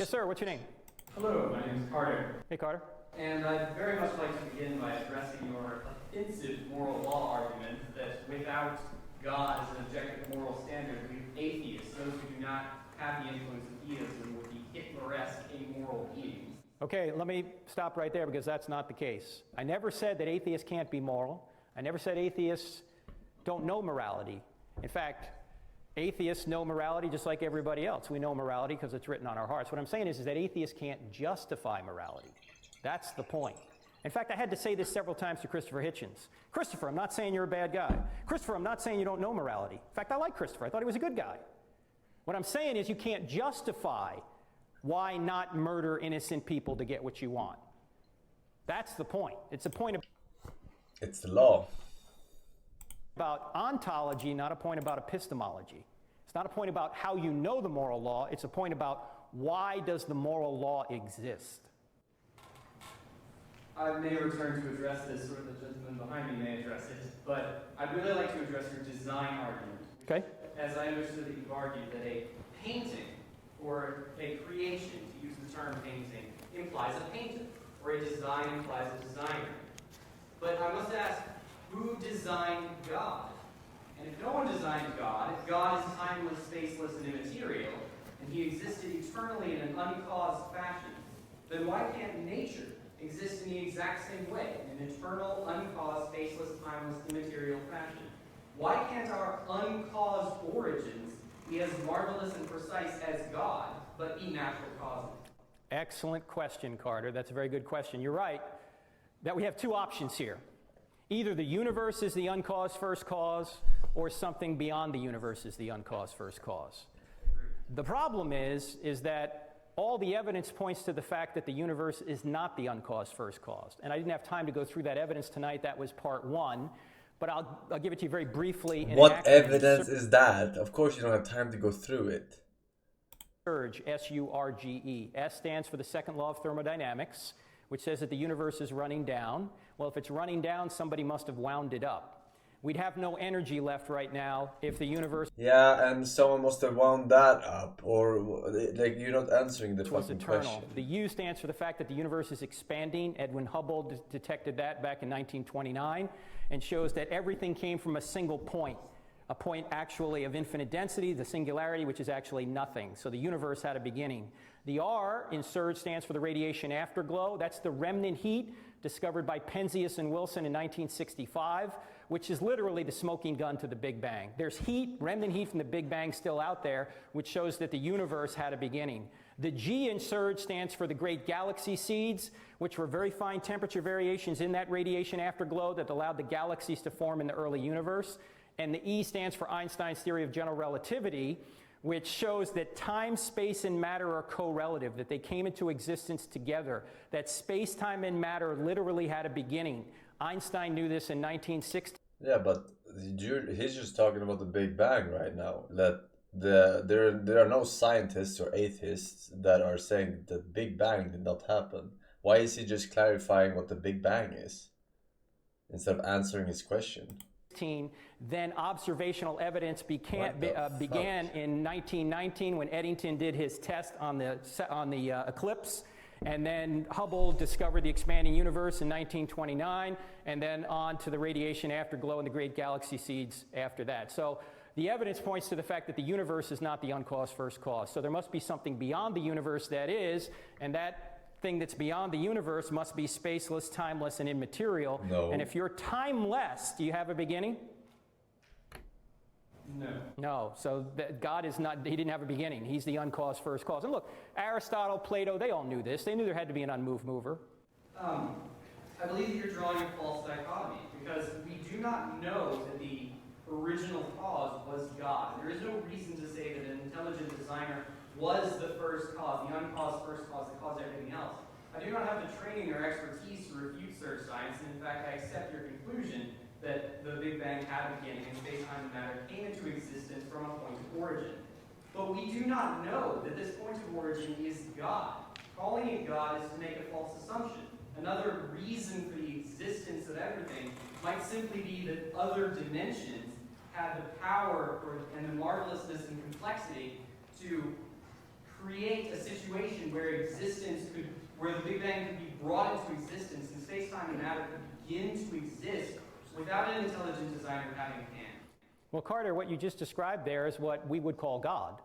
Yes, sir. What's your name? Hello, my name is Carter. Hey, Carter. And I'd very much like to begin by addressing your offensive moral law argument that without God as an objective moral standard, we atheists, those who do not have the influence of theism, would be Hitler-esque immoral beings. Okay, let me stop right there because that's not the case. I never said that atheists can't be moral. I never said atheists don't know morality. In fact, atheists know morality just like everybody else. We know morality because it's written on our hearts. What I'm saying is that atheists can't justify morality. That's the point. In fact, I had to say this several times to Christopher Hitchens. Christopher, I'm not saying you're a bad guy. Christopher, I'm not saying you don't know morality. In fact, I like Christopher. I thought he was a good guy. What I'm saying is you can't justify why not murder innocent people to get what you want. That's the point. It's a point It's the law. about ontology, not a point about epistemology. It's not a point about how you know the moral law. It's a point about why does the moral law exist. I may return to address this, or the gentleman behind me may address it, but I'd really like to address your design argument. Okay. As I understood that you've argued that a painting or a creation, to use the term painting, implies a painter, or a design implies a designer. But I must ask, who designed God? And if no one designed God, if God is timeless, spaceless, and immaterial, and he existed eternally in an uncaused fashion, then why can't nature exist in the exact same way, in an eternal, uncaused, spaceless, timeless, immaterial fashion? Why can't our uncaused origins be as marvelous and precise as God, but be natural causes? Excellent question, Carter. That's a very good question. You're right that we have two options here. Either the universe is the uncaused first cause, or something beyond the universe is the uncaused first cause. The problem is that all the evidence points to the fact that the universe is not the uncaused first cause. And I didn't have time to go through that evidence tonight. That was part one. But I'll give it to you very briefly. What evidence is that? Of course you don't have time to go through it. Surge, S-U-R-G-E. S stands for the second law of thermodynamics, which says that the universe is running down. Well, if it's running down, somebody must have wound it up. We'd have no energy left right now if the universe... Yeah, and someone must have wound that up. Or, like, you're not answering the was fucking eternal. question. The U stands for the fact that the universe is expanding. Edwin Hubble detected that back in 1929 and shows that everything came from a single point, a point actually of infinite density, the singularity, which is actually nothing. So the universe had a beginning. The R in surge stands for the radiation afterglow. That's the remnant heat discovered by Penzias and Wilson in 1965, which is literally the smoking gun to the Big Bang. There's heat, remnant heat from the Big Bang still out there, which shows that the universe had a beginning. The G in surge stands for the great galaxy seeds, which were very fine temperature variations in that radiation afterglow that allowed the galaxies to form in the early universe. And the E stands for Einstein's theory of general relativity, which shows that time, space, and matter are correlative, that they came into existence together, that space, time, and matter literally had a beginning. Einstein knew this in 1960. Yeah, but he's just talking about the Big Bang right now. That there are no scientists or atheists that are saying that the Big Bang did not happen. Why is he just clarifying what the Big Bang is instead of answering his question? Then observational evidence began in 1919 when Eddington did his test on the eclipse, and then Hubble discovered the expanding universe in 1929, and then on to the radiation afterglow and the great galaxy seeds after that. So the evidence points to the fact that the universe is not the uncaused first cause. So there must be something beyond the universe that is, and that thing that's beyond the universe must be spaceless, timeless, and immaterial. No. And if you're timeless, do you have a beginning? No. No. So God is not, he didn't have a beginning. He's the uncaused first cause. And look, Aristotle, Plato, they all knew this. They knew there had to be an unmoved mover. I believe that you're drawing a false dichotomy, because we do not know that the original cause was God. There is no reason to say that an intelligent designer was the first cause, the uncaused first cause that caused everything else. I do not have the training or expertise to refute such science, and in fact I accept your conclusion that the Big Bang had a beginning and space, time, and matter came into existence from a point of origin. But we do not know that this point of origin is God. Calling it God is to make a false assumption. Another reason for the existence of everything might simply be that other dimensions had the power and the marvelousness and complexity to create a situation where where the Big Bang could be brought into existence and space-time and matter could begin to exist without an intelligent designer having a hand. Well, Carter, what you just described there is what we would call God.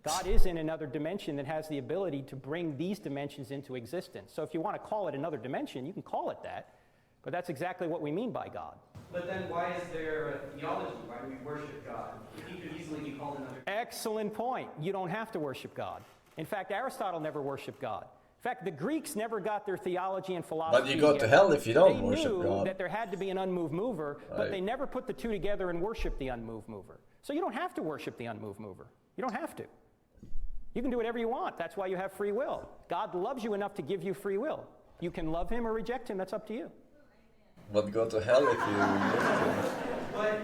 God is in another dimension that has the ability to bring these dimensions into existence. So if you want to call it another dimension, you can call it that, but that's exactly what we mean by God. But then why is there a theology? Why do we worship God? He could easily be called another. Excellent point. You don't have to worship God. In fact, Aristotle never worshiped God. In fact, the Greeks never got their theology and philosophy But you go to hell if you don't worship God. They knew God. that there had to be an unmoved mover, but they never put the two together and worshiped the unmoved mover. So you don't have to worship the unmoved mover. You don't have to. You can do whatever you want. That's why you have free will. God loves you enough to give you free will. You can love him or reject him. That's up to you. But go to hell if you reject him. But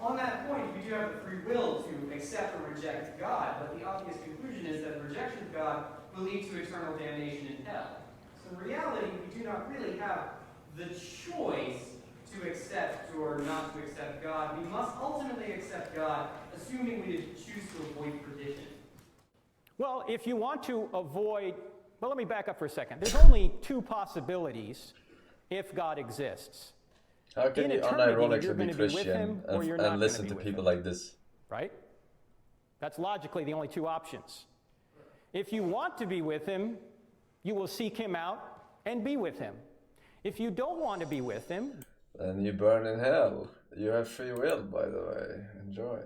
on that point, we do have the free will to accept or reject God, but the obvious conclusion is that rejection of God will lead to eternal damnation in hell. So in reality, we do not really have the choice to accept or not to accept God. We must ultimately accept God, assuming we choose to avoid perdition. Well, if you want to avoid, well, let me back up for a second. There's only two possibilities if God exists. How can In you eternity, unironically you're be gonna be with Christian him or you're not and gonna listen be to with people him. like this? Right? That's logically the only two options. If you want to be with him, you will seek him out and be with him. If you don't want to be with him, Then you burn in hell. You have free will, by the way. Enjoy.